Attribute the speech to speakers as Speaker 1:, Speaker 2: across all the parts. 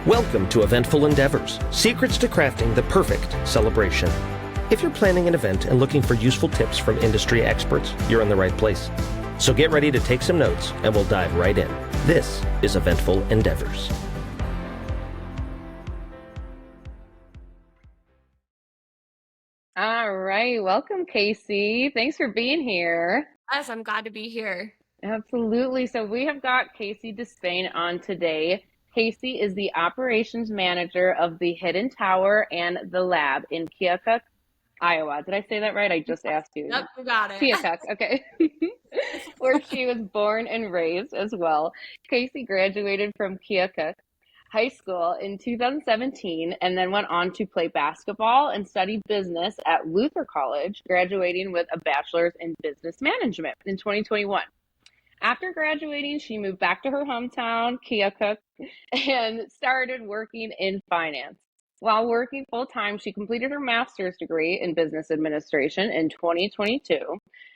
Speaker 1: Welcome to Eventful Endeavors, secrets to crafting the perfect celebration. If you're planning an event and looking for useful tips from industry experts, you're in the right place. So get ready to take some notes and we'll dive right in. This is Eventful Endeavors.
Speaker 2: All right, welcome, Kaci. Thanks for being here.
Speaker 3: Yes, I'm glad to be here.
Speaker 2: Absolutely. So we have got Kaci DeSpain on today. Kaci is the operations manager of the Hidden Tower and the Lab in Keokuk, Iowa. Did I say that right? I just asked you.
Speaker 3: Yep, you got it.
Speaker 2: Keokuk, okay. Where she was born and raised as well. Kaci graduated from Keokuk High School in 2017 and then went on to play basketball and study business at Luther College, graduating with a bachelor's in business management in 2021. After graduating, she moved back to her hometown, Keokuk, and started working in finance. While working full-time, she completed her master's degree in business administration in 2022.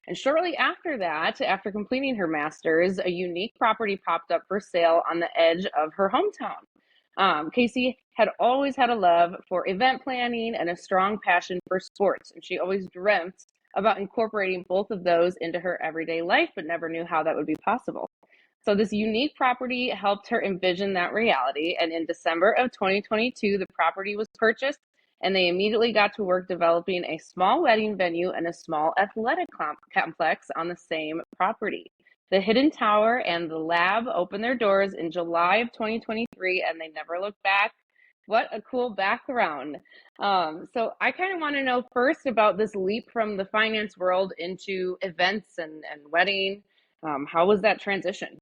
Speaker 2: And shortly after that, after completing her master's, a unique property popped up for sale on the edge of her hometown. Kaci had always had a love for event planning and a strong passion for sports, and she always dreamt about incorporating both of those into her everyday life, but never knew how that would be possible. So this unique property helped her envision that reality. And in December of 2022, the property was purchased and they immediately got to work developing a small wedding venue and a small athletic complex on the same property. The Hidden Tower and the Lab opened their doors in July of 2023 and they never looked back. What a cool background. So I kind of want to know first about this leap from the finance world into events and wedding. How was that transition?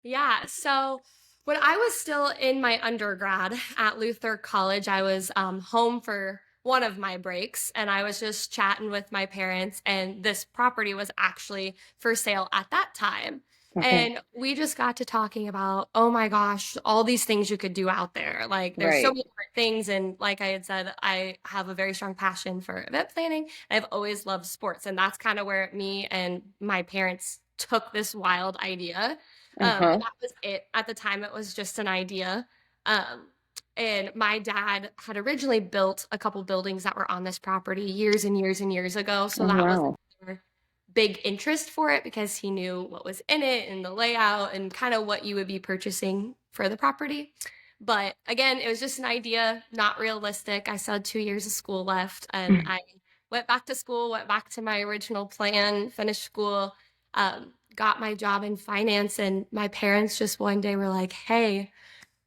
Speaker 3: Yeah, so when I was still in my undergrad at Luther College, I was home for one of my breaks and I was just chatting with my parents, and this property was actually for sale at that time.
Speaker 2: Okay.
Speaker 3: And we just got to talking about, oh my gosh, all these things you could do out there. Like there's so
Speaker 2: Right.
Speaker 3: many different things. And like I had said, I have a very strong passion for event planning. I've always loved sports. And that's kind of where me and my parents took this wild idea.
Speaker 2: Uh-huh.
Speaker 3: That was it. At the time, it was just an idea. Um, and my dad had originally built a couple buildings that were on this property years and years and years ago. So
Speaker 2: Oh,
Speaker 3: that was
Speaker 2: wow.
Speaker 3: another big interest for it because he knew what was in it and the layout and kind of what you would be purchasing for the property. But again, it was just an idea, not realistic. I still had 2 years of school left and I went back to school, went back to my original plan, finished school, got my job in finance. And my parents just one day were like, hey,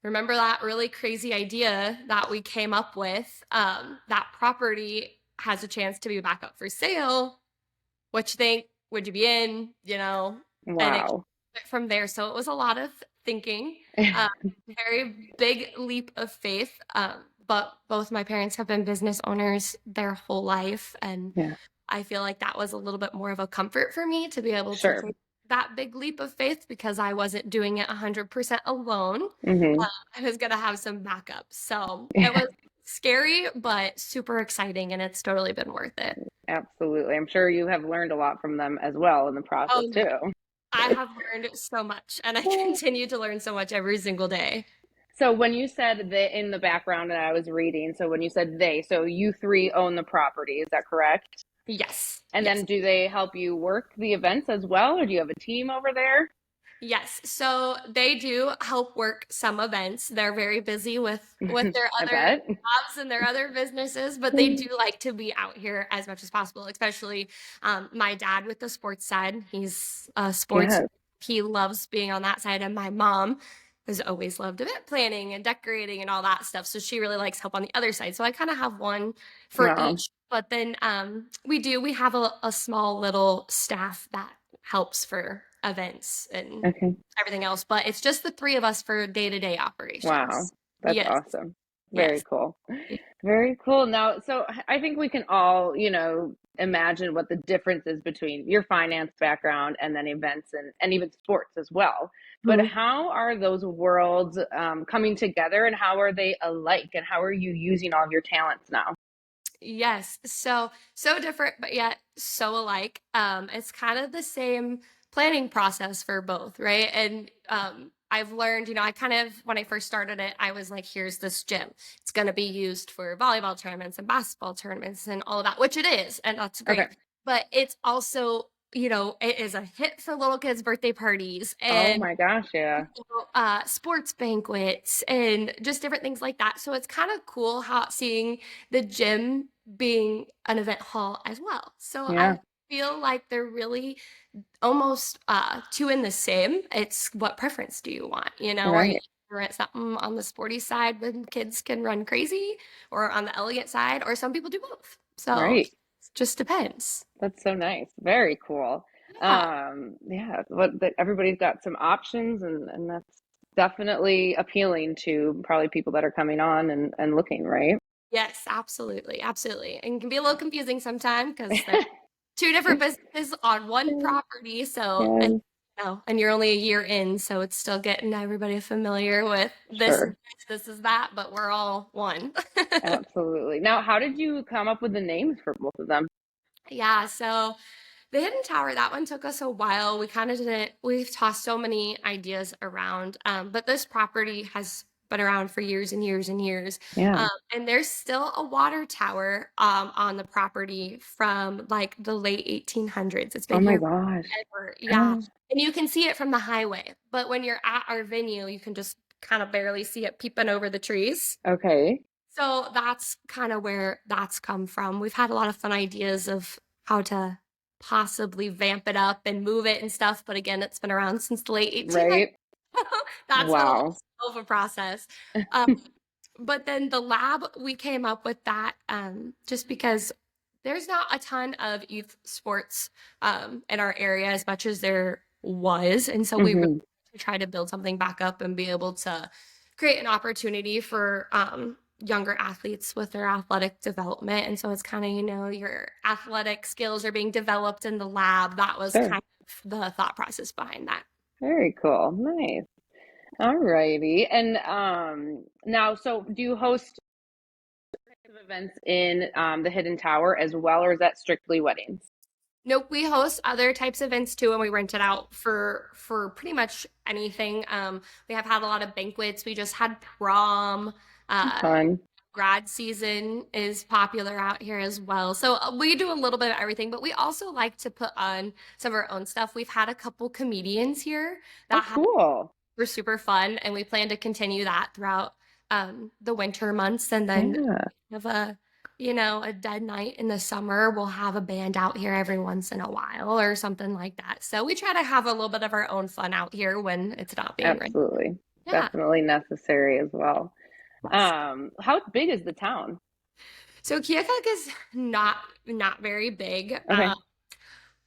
Speaker 3: remember that really crazy idea that we came up with? That property has a chance to be back up for sale. What you think? Would you be in? And it
Speaker 2: Wow.
Speaker 3: went from there. So it was a lot of thinking, very big leap of faith. But both my parents have been business owners their whole life. And
Speaker 2: Yeah,
Speaker 3: I feel like that was a little bit more of a comfort for me to be able to
Speaker 2: sure.
Speaker 3: take that big leap of faith because I wasn't doing it 100% alone.
Speaker 2: Hmm.
Speaker 3: I was going to have some backup. So it was scary, but super exciting. And it's totally been worth it.
Speaker 2: Absolutely. I'm sure you have learned a lot from them as well in the process
Speaker 3: Oh,
Speaker 2: too.
Speaker 3: I have learned so much, and I continue to learn so much every single day.
Speaker 2: So when you said they in the background and I was reading, so when you said they, so you three own the property, is that correct?
Speaker 3: Yes,
Speaker 2: And
Speaker 3: yes,
Speaker 2: then do they help you work the events as well, or do you have a team over there?
Speaker 3: yes. So they do help work some events. They're very busy with their
Speaker 2: I
Speaker 3: other
Speaker 2: bet.
Speaker 3: jobs and their other businesses, but they do like to be out here as much as possible, especially my dad with the sports side. He's sports.
Speaker 2: Yes.
Speaker 3: He loves being on that side, and my mom has always loved event planning and decorating and all that stuff. So she really likes help on the other side. So I kind of have one for
Speaker 2: Wow.
Speaker 3: each. But then we have a small little staff that helps for events and
Speaker 2: Okay.
Speaker 3: everything else. But it's just the three of us for day-to-day
Speaker 2: Wow.
Speaker 3: operations.
Speaker 2: That's
Speaker 3: Yes,
Speaker 2: awesome. Very
Speaker 3: yes.
Speaker 2: cool. Very cool. Now, so I think we can all, imagine what the difference is between your finance background and then events and even sports as well. But
Speaker 3: Mhm.
Speaker 2: how are those worlds coming together and how are they alike and how are you using all of your talents now?
Speaker 3: Yes. So different, but yet so alike. It's kind of the same planning process for both, right? And I've learned, I kind of, when I first started it, I was like, here's this gym. It's going to be used for volleyball tournaments and basketball tournaments and all of that, which it is. And that's great.
Speaker 2: Okay.
Speaker 3: But it's also, it is a hit for little kids' birthday parties
Speaker 2: Oh
Speaker 3: and
Speaker 2: my gosh, yeah.
Speaker 3: sports banquets and just different things like that. So it's kind of cool how seeing the gym being an event hall as well. So
Speaker 2: Yeah.
Speaker 3: I feel like they're really almost two in the same. It's what preference do you want, or you
Speaker 2: Right.
Speaker 3: rent something on the sporty side when kids can run crazy, or on the elegant side, or some people do both. So
Speaker 2: Right.
Speaker 3: it just depends.
Speaker 2: That's so nice. Very cool.
Speaker 3: Yeah.
Speaker 2: Yeah, everybody's got some options, and that's definitely appealing to probably people that are coming on and looking, right?
Speaker 3: Yes, absolutely. Absolutely. And it can be a little confusing sometimes because they're two different businesses on one property. So,
Speaker 2: Yeah,
Speaker 3: and you're only a year in, so it's still getting everybody familiar with
Speaker 2: sure.
Speaker 3: this is that, but we're all one.
Speaker 2: Absolutely. Now, how did you come up with the names for both of them?
Speaker 3: Yeah, so the Hidden Tower, that one took us a while. We kind of didn't, we've tossed so many ideas around, but this property has been around for years and years and years.
Speaker 2: Yeah.
Speaker 3: And there's still a water tower on the property from like the late 1800s. It's
Speaker 2: Oh
Speaker 3: been
Speaker 2: my
Speaker 3: here
Speaker 2: gosh.
Speaker 3: forever. Yeah.
Speaker 2: Oh,
Speaker 3: And you can see it from the highway. But when you're at our venue, you can just kind of barely see it peeping over the trees.
Speaker 2: okay.
Speaker 3: So that's kind of where that's come from. We've had a lot of fun ideas of how to possibly vamp it up and move it and stuff. But again, it's been around since the late 1800s.
Speaker 2: Right.
Speaker 3: That's been a little
Speaker 2: Wow.
Speaker 3: slow of a process. But then the lab, we came up with that just because there's not a ton of youth sports in our area as much as there was. And so we really
Speaker 2: Hmm.
Speaker 3: try to build something back up and be able to create an opportunity for younger athletes with their athletic development. And so it's kind of, your athletic skills are being developed in the lab. That was
Speaker 2: Sure.
Speaker 3: kind of the thought process behind that.
Speaker 2: Very cool. Nice. All righty. And now, so do you host events in the Hidden Tower as well, or is that strictly weddings?
Speaker 3: Nope, we host other types of events too, and we rent it out for pretty much anything. We have had a lot of banquets. We just had prom.
Speaker 2: Fun.
Speaker 3: Grad season is popular out here as well. So we do a little bit of everything, but we also like to put on some of our own stuff. We've had a couple comedians here
Speaker 2: Oh,
Speaker 3: that
Speaker 2: cool.
Speaker 3: were super fun, and we plan to continue that throughout the winter months, and then
Speaker 2: Yeah,
Speaker 3: have a dead night in the summer. We'll have a band out here every once in a while or something like that. So we try to have a little bit of our own fun out here when it's not being rain.
Speaker 2: absolutely.
Speaker 3: Yeah.
Speaker 2: Definitely necessary as well. How big is the town?
Speaker 3: So Keokuk is not very big.
Speaker 2: Okay.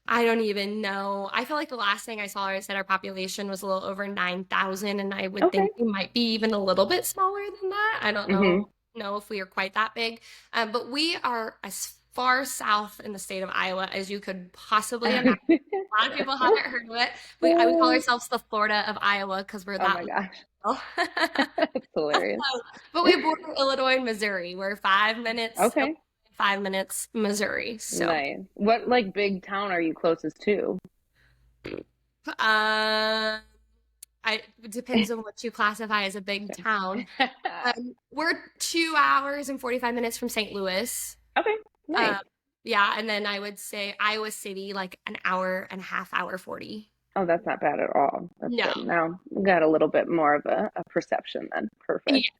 Speaker 3: I don't even know. I feel like the last thing I saw, I said our population was a little over 9,000, and I would
Speaker 2: Okay.
Speaker 3: think we might be even a little bit smaller than that. I don't
Speaker 2: Hmm.
Speaker 3: know if we are quite that big, but we are as far south in the state of Iowa as you could possibly imagine. A lot of people haven't heard of it. We call ourselves the Florida of Iowa because we're
Speaker 2: Oh
Speaker 3: that
Speaker 2: my gosh.
Speaker 3: low.
Speaker 2: That's hilarious.
Speaker 3: But we border Illinois and Missouri. We're 5 minutes,
Speaker 2: Okay.
Speaker 3: 5 minutes Missouri. So,
Speaker 2: Nice. What like big town are you closest to?
Speaker 3: it depends on what you classify as a big town. We're 2 hours and 45 minutes from St. Louis.
Speaker 2: Okay. Nice.
Speaker 3: Yeah, and then I would say Iowa City, like an hour and a half, hour 40.
Speaker 2: Oh, that's not bad at all. That's
Speaker 3: No.
Speaker 2: good. Now we got a little bit more of a perception then. Perfect.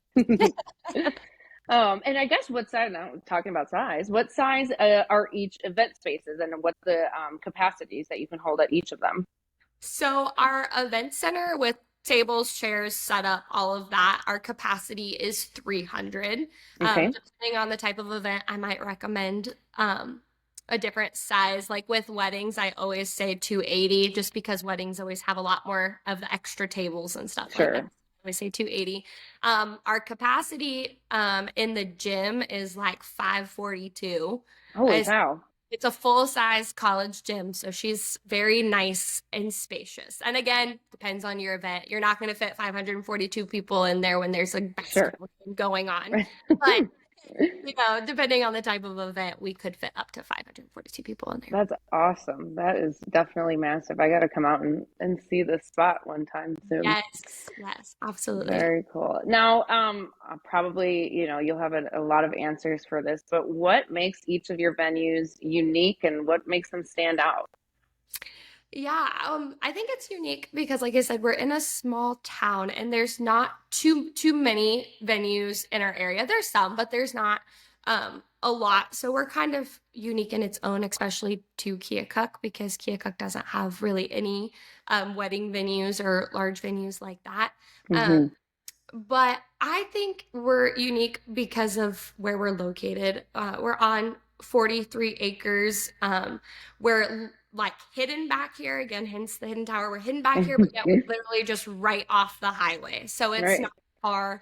Speaker 2: And I guess what size, now talking about size, what size are each event spaces, and what's the capacities that you can hold at each of them?
Speaker 3: So our event center with tables, chairs, setup, all of that, our capacity is 300.
Speaker 2: Okay.
Speaker 3: Depending on the type of event, I might recommend a different size. Like with weddings, I always say 280 just because weddings always have a lot more of the extra tables and stuff like that.
Speaker 2: Sure.
Speaker 3: I say 280. Our capacity in the gym is like 542.
Speaker 2: Holy cow.
Speaker 3: It's a full-size college gym, so she's very nice and spacious. And again, depends on your event. You're not going to fit 542 people in there when there's a basketball game going on. But Depending on the type of event, we could fit up to 542 people in there.
Speaker 2: That's awesome. That is definitely massive. I got to come out and see this spot one time soon.
Speaker 3: Yes, absolutely.
Speaker 2: Very cool. Now, probably, you'll have a lot of answers for this, but what makes each of your venues unique and what makes them stand out?
Speaker 3: Yeah, I think it's unique because, like I said, we're in a small town and there's not too many venues in our area. There's some, but there's not a lot. So we're kind of unique in its own, especially to Keokuk, because Keokuk doesn't have really any wedding venues or large venues like that.
Speaker 2: Hmm.
Speaker 3: Um, but I think we're unique because of where we're located. We're on 43 acres. We're like hidden back here again, hence the hidden tower. We're hidden back here, but yet we're literally just right off the highway. So it's
Speaker 2: Right.
Speaker 3: not far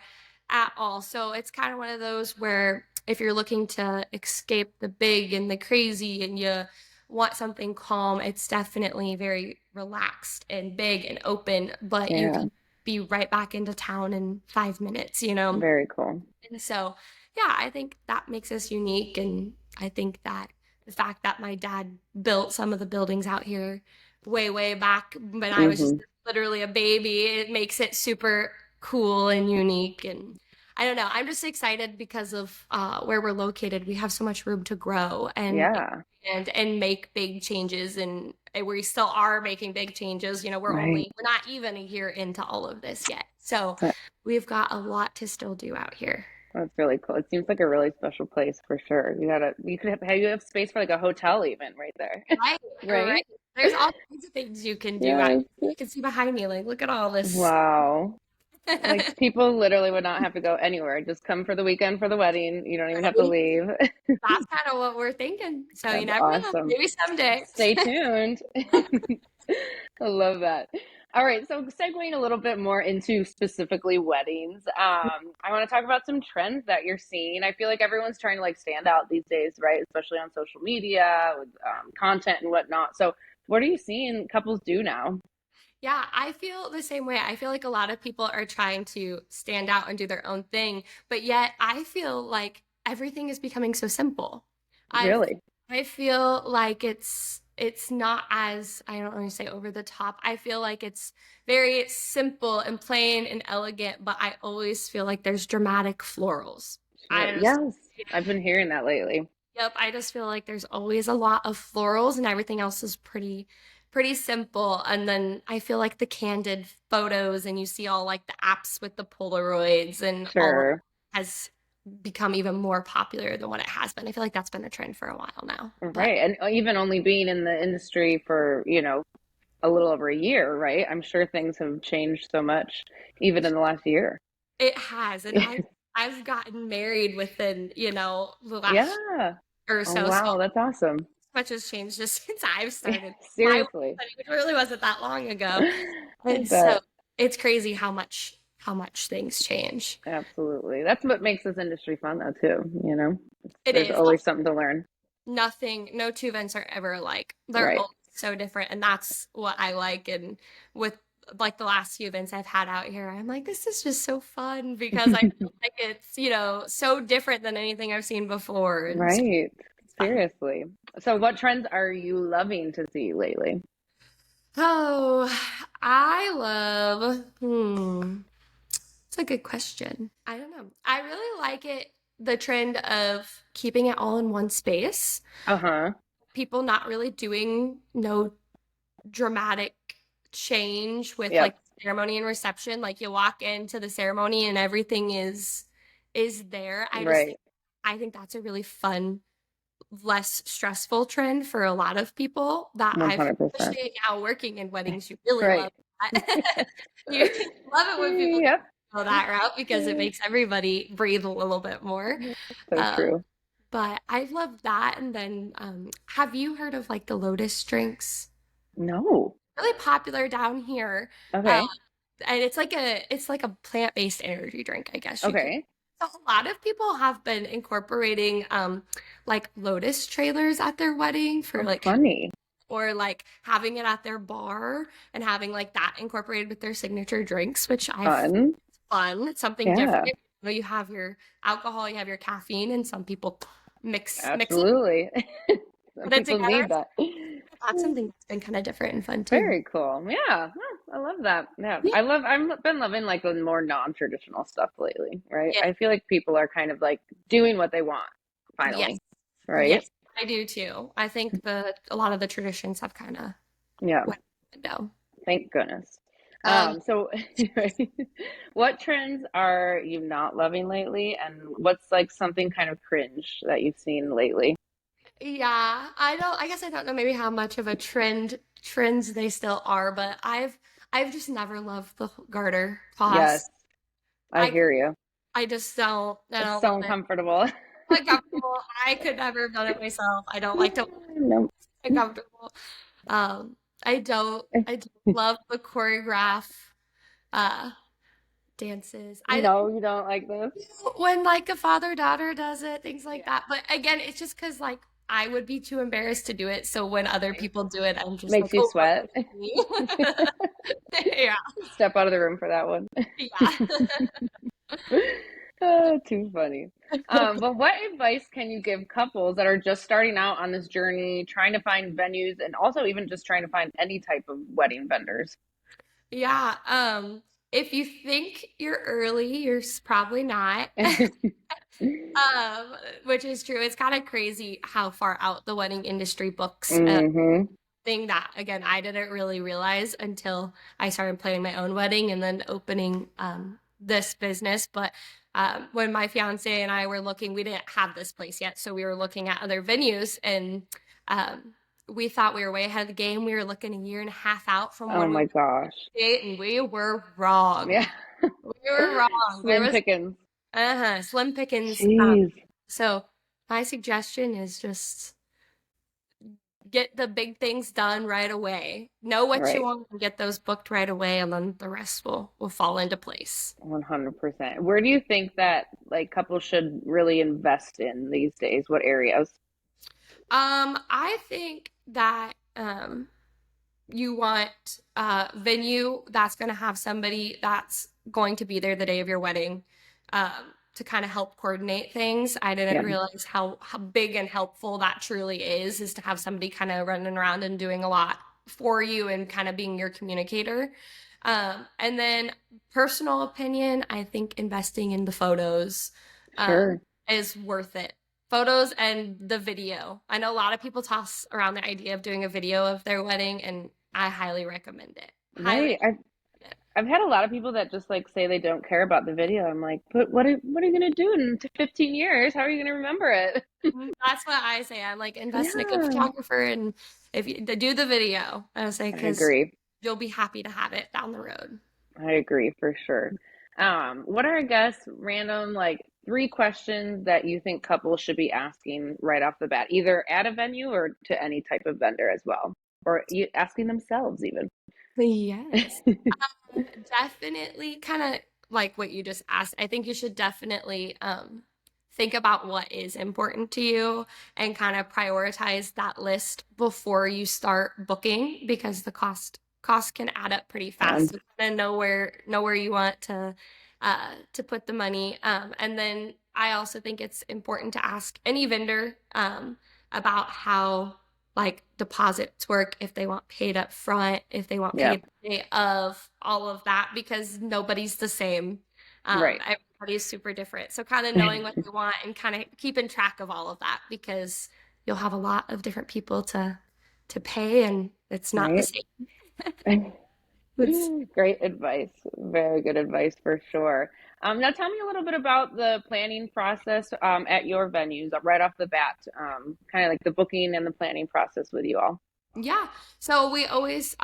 Speaker 3: at all. So it's kind of one of those where if you're looking to escape the big and the crazy and you want something calm, it's definitely very relaxed and big and open, but you
Speaker 2: Yeah.
Speaker 3: can be right back into town in 5 minutes.
Speaker 2: Very cool.
Speaker 3: And so, yeah, I think that makes us unique. And I think that the fact that my dad built some of the buildings out here way back when I was just
Speaker 2: Hmm.
Speaker 3: literally a baby, it makes it super cool and unique. And I don't know, I'm just excited because of where we're located. We have so much room to grow
Speaker 2: Yeah.
Speaker 3: and make big changes, and we still are making big changes.
Speaker 2: Right.
Speaker 3: We're not even a year into all of this yet. So
Speaker 2: That-
Speaker 3: we've got a lot to still do out here.
Speaker 2: That's really cool. It seems like a really special place for sure. You have space for like a hotel even right there.
Speaker 3: Right,
Speaker 2: Right?
Speaker 3: right. There's all kinds of things you can do.
Speaker 2: Yes.
Speaker 3: You can see behind me, like, look at all this.
Speaker 2: Wow. Like people literally would not have to go anywhere. Just come for the weekend for the wedding. You don't even have to
Speaker 3: Right?
Speaker 2: leave.
Speaker 3: That's kind of what we're thinking. So you
Speaker 2: That's
Speaker 3: never know.
Speaker 2: awesome.
Speaker 3: Maybe someday.
Speaker 2: Stay tuned. I love that. All right, so segueing a little bit more into specifically weddings, I want to talk about some trends that you're seeing. I feel like everyone's trying to like stand out these days, right? Especially on social media with content and whatnot. So, what are you seeing couples do now?
Speaker 3: Yeah, I feel the same way. I feel like a lot of people are trying to stand out and do their own thing, but yet I feel like everything is becoming so simple. I
Speaker 2: Really?
Speaker 3: I feel like it's not as, I don't want to say over the top. I feel like it's very simple and plain and elegant, but I always feel like there's dramatic florals.
Speaker 2: Sure.
Speaker 3: I just
Speaker 2: Yes, I've been hearing that lately.
Speaker 3: Yep, I just feel like there's always a lot of florals and everything else is pretty simple. And then I feel like the candid photos and you see all like the apps with the Polaroids and all of
Speaker 2: Sure.
Speaker 3: has become even more popular than what it has been. I feel like that's been a trend for a while now. But
Speaker 2: Right. And even only being in the industry for, a little over a year, right? I'm sure things have changed so much even in the last year.
Speaker 3: it has, and I've gotten married within, the last
Speaker 2: Yeah.
Speaker 3: or
Speaker 2: Oh,
Speaker 3: so. So
Speaker 2: wow, that's awesome.
Speaker 3: much has changed just since I've started my
Speaker 2: Seriously.
Speaker 3: wedding, which really wasn't that long ago.
Speaker 2: I
Speaker 3: And so
Speaker 2: bet.
Speaker 3: it's crazy how much things change.
Speaker 2: Absolutely. That's what makes this industry fun though too.
Speaker 3: It
Speaker 2: There's
Speaker 3: is
Speaker 2: always something to learn.
Speaker 3: no two events are ever alike. They're
Speaker 2: Right.
Speaker 3: all so different, and that's what I like. And with like the last few events I've had out here, I'm like, this is just so fun because I feel like it's, so different than anything I've seen before. And so
Speaker 2: Right.
Speaker 3: it's fun.
Speaker 2: Seriously. So what trends are you loving to see lately?
Speaker 3: Oh, I love, it's a good question. I don't know. I really like the trend of keeping it all in one space.
Speaker 2: Uh-huh.
Speaker 3: People not really doing no dramatic change with
Speaker 2: Yep.
Speaker 3: like ceremony and reception. Like you walk into the ceremony and everything is there.
Speaker 2: Right.
Speaker 3: I think that's a really fun, less stressful trend for a lot of people that I've
Speaker 2: 100%.
Speaker 3: especially now working in weddings, you really
Speaker 2: Right.
Speaker 3: love that. You love it when people
Speaker 2: Yep.
Speaker 3: go that route because it makes everybody breathe a little bit more.
Speaker 2: So
Speaker 3: Um,
Speaker 2: true.
Speaker 3: but I love that. And then have you heard of like the lotus drinks?
Speaker 2: No.
Speaker 3: Really popular down here. Um,
Speaker 2: Okay.
Speaker 3: and it's like a plant-based energy drink, I guess you could.
Speaker 2: Okay.
Speaker 3: So a lot of people have been incorporating like lotus trailers at their wedding for
Speaker 2: Oh,
Speaker 3: like
Speaker 2: funny.
Speaker 3: or like having it at their bar and having like that incorporated with their signature drinks, which I've
Speaker 2: Fun.
Speaker 3: fun. It's something
Speaker 2: Yeah.
Speaker 3: different. You have your alcohol, you have your caffeine, and some people mix it,
Speaker 2: Absolutely. Some
Speaker 3: put it
Speaker 2: people
Speaker 3: together.
Speaker 2: need that.
Speaker 3: That's something that's been kind of different and fun too.
Speaker 2: Very cool. Yeah, I love that. Yeah,
Speaker 3: Yeah.
Speaker 2: I've been loving like the more non-traditional stuff lately, right?
Speaker 3: Yeah.
Speaker 2: I feel like people are kind of like doing what they want
Speaker 3: Yes.
Speaker 2: finally, right?
Speaker 3: Yes. I do too. I think a lot of the traditions have kind of
Speaker 2: Yeah,
Speaker 3: went down.
Speaker 2: thank goodness.
Speaker 3: Um,
Speaker 2: So what trends are you not loving lately, and what's like something kind of cringe that you've seen lately?
Speaker 3: yeah, I guess I don't know maybe how much of a trends they still are, but I've just never loved the garter
Speaker 2: Yes,
Speaker 3: floss.
Speaker 2: I
Speaker 3: I
Speaker 2: hear you.
Speaker 3: I just I
Speaker 2: It's
Speaker 3: don't
Speaker 2: so
Speaker 3: love it.
Speaker 2: uncomfortable.
Speaker 3: Uncomfortable. I could never have done it myself. I don't like to
Speaker 2: No.
Speaker 3: uncomfortable. Um, I don't love the choreograph uh dances. I
Speaker 2: No, you don't like this?
Speaker 3: when like a father-daughter does it, things like
Speaker 2: Yeah.
Speaker 3: that. But again, it's just because like I would be too embarrassed to do it. So when other
Speaker 2: Right.
Speaker 3: people do it, I'm just
Speaker 2: Makes
Speaker 3: like,
Speaker 2: you
Speaker 3: oh, look
Speaker 2: sweat.
Speaker 3: at me. Yeah,
Speaker 2: Step out of the room for that one.
Speaker 3: yeah.
Speaker 2: Too funny. But what advice can you give couples that are just starting out on this journey, trying to find venues and also even just trying to find any type of wedding vendors?
Speaker 3: Yeah. If you think you're early, probably not. Which is true. It's kind of crazy how far out the wedding industry books.
Speaker 2: Hmm.
Speaker 3: Thing that again I didn't really realize until I started planning my own wedding and then opening this business. But when my fiance and I were looking, we didn't have this place yet, so we were looking at other venues, and um, we thought we were way ahead of the game. We were looking a year and a half out from
Speaker 2: Oh
Speaker 3: when we
Speaker 2: my
Speaker 3: were
Speaker 2: gosh.
Speaker 3: date, and we were wrong.
Speaker 2: Yeah.
Speaker 3: We were wrong. There
Speaker 2: Slim
Speaker 3: was
Speaker 2: pickings.
Speaker 3: slim pickings.
Speaker 2: Jeez.
Speaker 3: So my suggestion is just get the big things done right away. Know what you
Speaker 2: Right.
Speaker 3: want and get those booked right away, and then the rest will fall into place.
Speaker 2: 100%. Where do you think that like couples should really invest in these days? What areas?
Speaker 3: I think that you want a venue that's going to have somebody that's going to be there the day of your wedding, um, to kind of help coordinate things. I didn't
Speaker 2: Yeah.
Speaker 3: realize how big and helpful that truly is to have somebody kind of running around and doing a lot for you and kind of being your communicator. And then personal opinion, I think investing in the photos
Speaker 2: Sure.
Speaker 3: is worth it. Photos and the video. I know a lot of people toss around the idea of doing a video of their wedding, and I highly recommend it. Highly
Speaker 2: Right. I've had a lot of people that just like say they don't care about the video. I'm like, but what are you gonna do in 15 years? How are you gonna remember it?
Speaker 3: recommend it. That's what I say. I'm like, invest in a good
Speaker 2: Yeah,
Speaker 3: photographer, and if you do the video, I say,
Speaker 2: I
Speaker 3: because
Speaker 2: agree.
Speaker 3: you'll be happy to have it down the road.
Speaker 2: I agree for sure. What are, I guess, random like 3 questions that you think couples should be asking right off the bat, either at a venue or to any type of vendor as well, or asking themselves even?
Speaker 3: Yes. Definitely kind of like what you just asked. I think you should definitely think about what is important to you and kind of prioritize that list before you start booking, because the cost can add up pretty fast.
Speaker 2: And
Speaker 3: So kind of know where you want to put the money. And then I also think it's important to ask any vendor about how like deposits work, if they want paid up front, if they want
Speaker 2: yeah,
Speaker 3: paid the day of, all of that, because nobody's the same.
Speaker 2: right.
Speaker 3: Everybody's super different. So kind of knowing what they want and kind of keeping track of all of that, because you'll have a lot of different people to pay, and it's not the
Speaker 2: Right.
Speaker 3: same. It's,
Speaker 2: Great advice. Very good advice for sure. Now tell me a little bit about the planning process at your venues right off the bat, kind of like the booking and the planning process with you all.
Speaker 3: yeah. So we always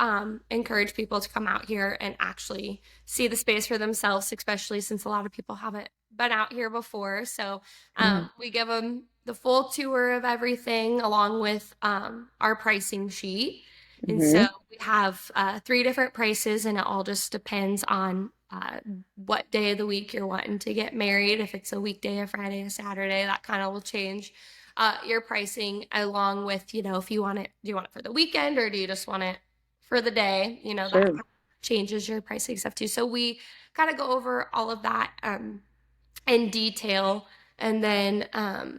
Speaker 3: encourage people to come out here and actually see the space for themselves, especially since a lot of people haven't been out here before. So
Speaker 2: Yeah.
Speaker 3: we give them the full tour of everything along with our pricing sheet. And so
Speaker 2: Hmm.
Speaker 3: we have 3 different prices, and it all just depends on what day of the week you're wanting to get married. If it's a weekday, a Friday, a Saturday, that kind of will change your pricing, along with, if you want it, do you want it for the weekend or do you just want it for the day? That
Speaker 2: Sure.
Speaker 3: kind of changes your pricing stuff too. So we kind of go over all of that. in detail. And then I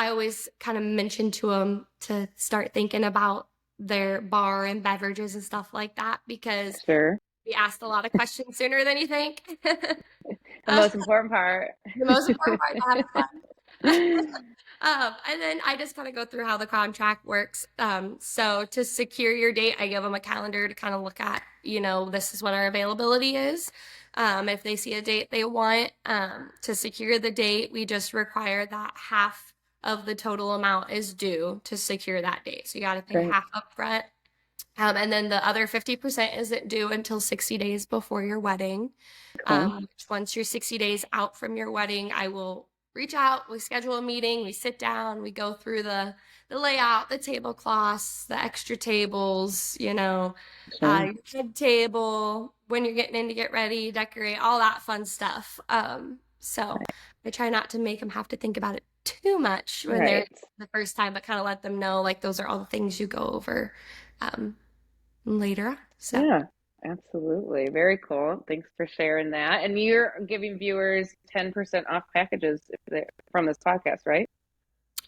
Speaker 3: always kind of mention to them to start thinking about their bar and beverages and stuff like that, because
Speaker 2: Sure.
Speaker 3: we asked a lot of questions sooner than you think.
Speaker 2: The most important part.
Speaker 3: The most important part, to have fun. And then I just kind of go through how the contract works. So to secure your date, I give them a calendar to kind of look at, this is what our availability is. If they see a date they want, to secure the date, we just require that half of the total amount is due to secure that date. So you got to pay
Speaker 2: Great.
Speaker 3: half up front. And then the other 50% isn't due until 60 days before your wedding.
Speaker 2: Cool.
Speaker 3: Once you're 60 days out from your wedding, I will reach out, we schedule a meeting, we sit down, we go through the layout, the tablecloths, the extra tables, your head table, when you're getting in to get ready, decorate, all that fun stuff. So I try not to make them have to think about it too much when they're the first time, but kind of let them know, like, those are all the things you go over later. So
Speaker 2: Yeah, absolutely. Very cool. Thanks for sharing that. And you're giving viewers 10% off packages from this podcast, right?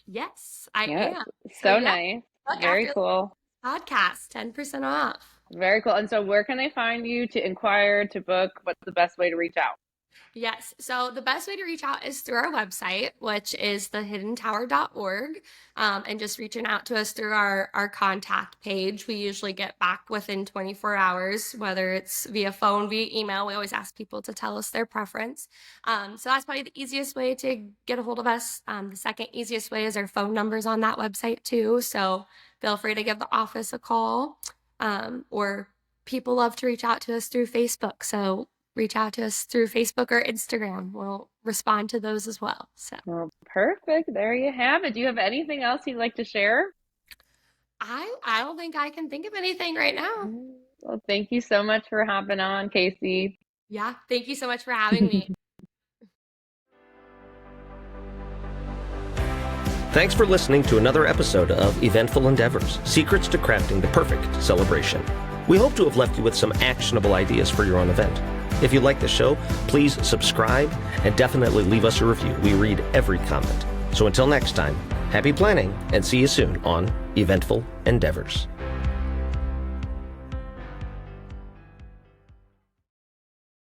Speaker 3: yes, I
Speaker 2: Yes.
Speaker 3: am.
Speaker 2: So
Speaker 3: yeah,
Speaker 2: nice.
Speaker 3: look,
Speaker 2: Very
Speaker 3: after
Speaker 2: cool.
Speaker 3: the podcast, 10% off.
Speaker 2: Very cool. And so where can they find you to inquire, to book? What's the best way to reach out?
Speaker 3: Yes. So the best way to reach out is through our website, which is thehiddentower.org, and just reaching out to us through our contact page. We usually get back within 24 hours, whether it's via phone, via email. We always ask people to tell us their preference. So that's probably the easiest way to get a hold of us. The second easiest way is our phone numbers on that website too. So feel free to give the office a call, or people love to reach out to us through Facebook. So reach out to us through Facebook or Instagram. We'll respond to those as well. So,
Speaker 2: Well, perfect. There you have it. Do you have anything else you'd like to share?
Speaker 3: I don't think I can think of anything right now.
Speaker 2: Well, thank you so much for hopping on, Kaci.
Speaker 3: Yeah, thank you so much for having me.
Speaker 1: Thanks for listening to another episode of Eventful Endeavors, Secrets to Crafting the Perfect Celebration. We hope to have left you with some actionable ideas for your own event. If you like the show, please subscribe and definitely leave us a review. We read every comment. So until next time, happy planning and see you soon on Eventful Endeavors.